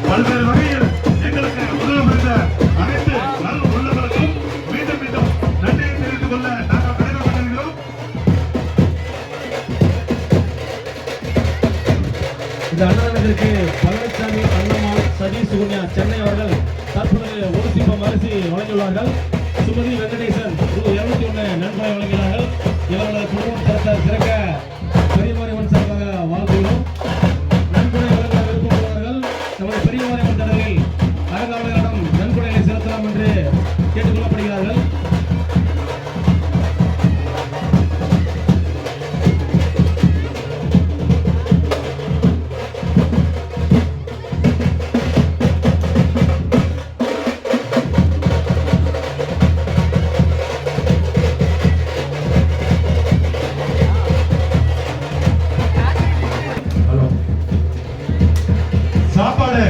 பல்வேறு வகையில் எங்களுக்கு உதவி புரிந்த அனைத்து நல் உள்ளவர்களுக்கும் மீண்டும் மீண்டும் நன்றியை தெரிவித்துக் கொள்ள நாங்கள் கடமைப்பட்டிருக்கிறோம். இந்த அன்னதானத்திற்கு பழனிசாமி, அண்ணம்மாள், சதீஷ், சுகன்யா, சென்னை அவர்கள் தற்போது ஒரு சிப்பம் அரிசி வழங்கியுள்ளார்கள். சுமதி வெங்கடேசன் ரூ. 201 நன்கொடை வழங்கினார்கள். இவர்களது குடும்பம் சிறக்க பெரியமாரியம்மன் சார்பாக வாழ்த்துகிறோம். நன்கொடை வழங்க விருப்பமுள்ளவர்கள் நமது பெரியமாரியம்மன் தடவையில் அரங்காவலரிடம் நன்கொடைகளை செலுத்தலாம் என்று கேட்டுக்கொள்ளப்படுகிறார்கள். சாப்பாடு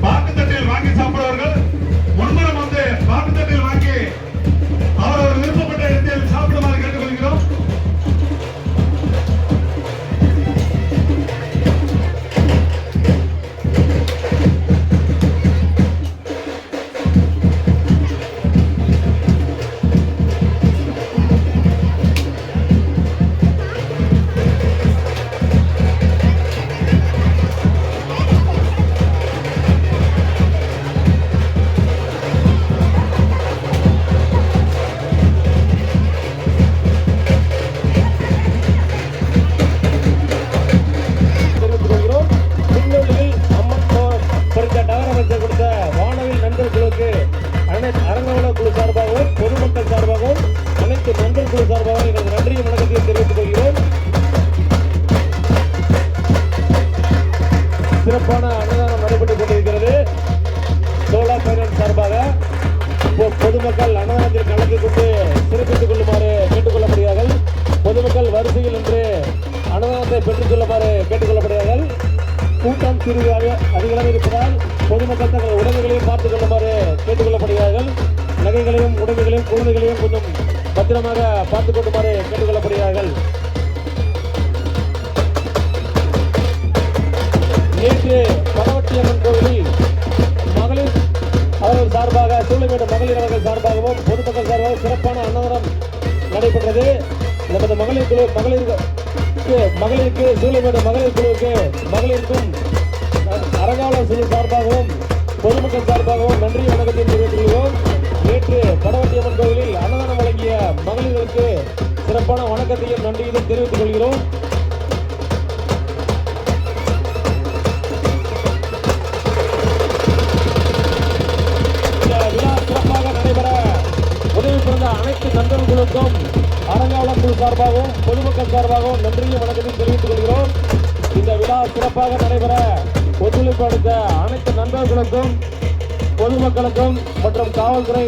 பாக்குத்தட்டில் வாங்கி சாப்பிடுவார்கள். முன்புறம் வந்து பாக்குத்தட்டில் வாங்கி அவரவர் விருப்பப்பட்ட இடத்தில் சாப்பிடுமாறு கேட்டுக்கொள்கிறோம். அரங்காவலர் குழு சார்பாகவும் பொதுமக்கள் சார்பாகவும் அனைத்து நண்பர் குழு சார்பாகவும் எங்களது நன்றியும் வணக்கத்தையும் தெரிவித்துக் கொள்கிறோம். சிறப்பான அன்னதானம் நடைபெற்றுக் கொண்டிருக்கிறது. சோலா பைனான்ஸ் சார்பாக பொதுமக்கள் அன்னதானத்தில் கலந்து கொண்டு சிறப்பித்துக் கொள்ளுமாறு கேட்டுக்கொள்ளப்படுகிறார்கள். பொதுமக்கள் வரிசையில் நின்று அன்னதானத்தை பெற்றுக் கொள்ளுமாறு கேட்டுக்கொள்ளப்படுகிறார்கள். கூட்டம் சிறிது அதிகளவு இருப்பதால் பொதுமக்கள் தங்கள் உடைமைகளையும் பார்த்துக் கொள்ளுமாறு கேட்டுக்கொள்ளப்படுகிறார்கள். நகைகளையும் உடைமைகளையும் குழந்தைகளையும் கொஞ்சம் பத்திரமாக பார்த்துக் கொள்ளுமாறு கேட்டுக்கொள்ளப்படுகிறார்கள். நேற்று பகவட்டியம்மன் கோவிலில் மகளிர் அவர்கள் சார்பாக சூளைமேடு மகளிர் அவர்கள் சார்பாகவும் பொதுமக்கள் சார்பாகவும் சிறப்பான அன்னதானம் நடைபெற்றது. நமது மகளிருக்கு சூளைமேடு மகளிர் குழுவுக்கு மகளிருக்கும் அரங்காவலர் குழு சார்பாகவும் பொதுமக்கள் சார்பாகவும் நன்றி வணக்கத்தை தெரிவித்துக் கொள்கிறோம். நேற்று படவட்டியம்மன் கோவிலில் அன்னதானம் வழங்கிய மகளிர்களுக்கு சிறப்பான வணக்கத்தையும் நன்றியையும் தெரிவித்துக் கொள்கிறோம். இந்த விழா சிறப்பாக நடைபெற உதவி புரிந்த அனைத்து நண்பர்களுக்கும் அரங்காவலர் குழு சார்பாகவும் பொதுமக்கள் சார்பாகவும் நன்றியும் வணக்கத்தையும் தெரிவித்துக் கொள்கிறோம். இந்த விழா சிறப்பாக நடைபெற ஒத்துழைப்பு அளித்த அனைத்து நண்பர்களுக்கும் பொதுமக்களுக்கும் மற்றும் காவல்துறை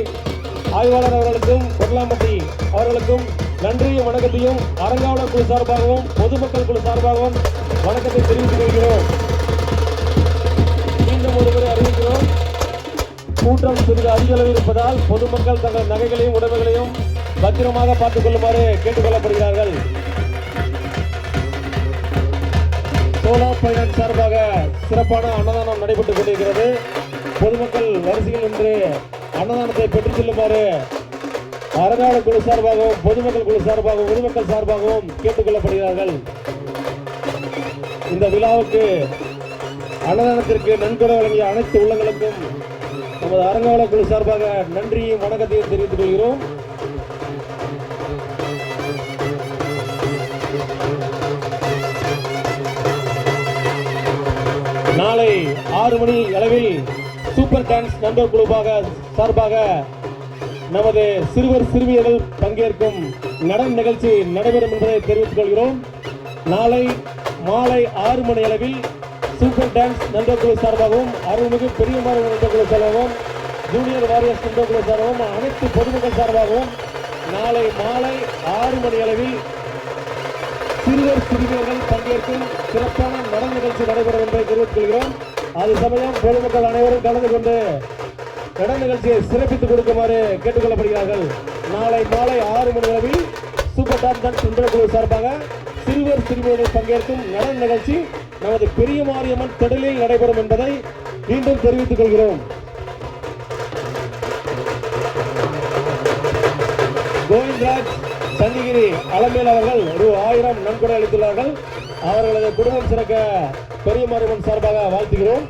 ஆய்வாளர் அவர்களுக்கும் பொருளாம்பட்டி அவர்களுக்கும் நன்றியும் வணக்கத்தையும் அரங்காவலர் குழு சார்பாகவும் பொதுமக்கள் குழு சார்பாகவும் வணக்கத்தை தெரிவித்துக் கொள்கிறோம். மீண்டும் ஒருமுறை அறிவிக்கிறோம். கூட்டம் சிறிது அதிக அளவில் இருப்பதால் பொதுமக்கள் தங்கள் நகைகளையும் உடைமைகளையும் பத்திரமாக பார்த்துக் கொள்ளுமாறு கேட்டுக்கொள்ளப்படுகிறார்கள். சோலா பைனான்ஸ் சார்பாக சிறப்பான அன்னதானம் நடைபெற்றுக் கொண்டிருக்கிறது. பொதுமக்கள் வரிசையில் நின்று அன்னதானத்தை பெற்றுச் செல்லுமாறு அரங்காவலர் குழு சார்பாகவும் பொதுமக்கள் குழு சார்பாகவும் பொதுமக்கள் சார்பாகவும் கேட்டுக் கொள்ளப்படுகிறார்கள். இந்த விழாவுக்கு அன்னதானத்திற்கு நன்கொடை வழங்கிய அனைத்து உள்ளங்களுக்கும் நமது அரங்காவலர் குழு சார்பாக நன்றியும் வணக்கத்தையும் தெரிவித்துக் கொள்கிறோம். நாளை 6 மணி அளவில் சூப்பர் டான்ஸ் நண்பர் குழுவாக சார்பாக நமது சிறுவர் சிறுமியர்கள் பங்கேற்கும் நடன நிகழ்ச்சி நடைபெறும் என்பதை தெரிவித்துக் கொள்கிறோம். நாளை மாலை 6 மணி அளவில் சூப்பர் டான்ஸ் நண்பர் குழு சார்பாகவும் அருள்மிகு பெரியமாரியம்மன் நண்பர் குழு சார்பாகவும் ஜூனியர் வாரியர்ஸ் நண்பர் குழு சார்பாகவும் அனைத்து பொதுமக்கள் சார்பாகவும் நாளை மாலை 6 மணி அளவில் சிறுவர் சிறுமியர்கள் பங்கேற்கும் சிறப்பான நடன நிகழ்ச்சி நடைபெறும் என்பதை தெரிவித்துக் கொள்கிறோம். அது சமயம் பொதுமக்கள் அனைவரும் கலந்து கொண்டு நடன நிகழ்ச்சியை சிறப்பித்துக் கொடுக்குமாறு கேட்டுக்கொள்ளப்படுகிறார்கள். நாளை மாலை 6 மணி அளவில் சூப்பர் டான்ஸ் நண்பர் குழு சார்பாக சிறுவர் சிறுமியர்கள் பங்கேற்கும் நடன நிகழ்ச்சி நமது பெரிய மாரியம்மன் திடலில் நடைபெறும் என்பதை மீண்டும் தெரிவித்துக் கொள்கிறோம். கோவிந்தராஜ் சங்ககிரி அலமேல் அவர்கள் ரூ.1000 நன்கொடை அளித்துள்ளார்கள். அவர்களது குடும்பம் சிறக்க பெரிய மாரியம்மன் சார்பாக வாழ்த்துகிறோம்.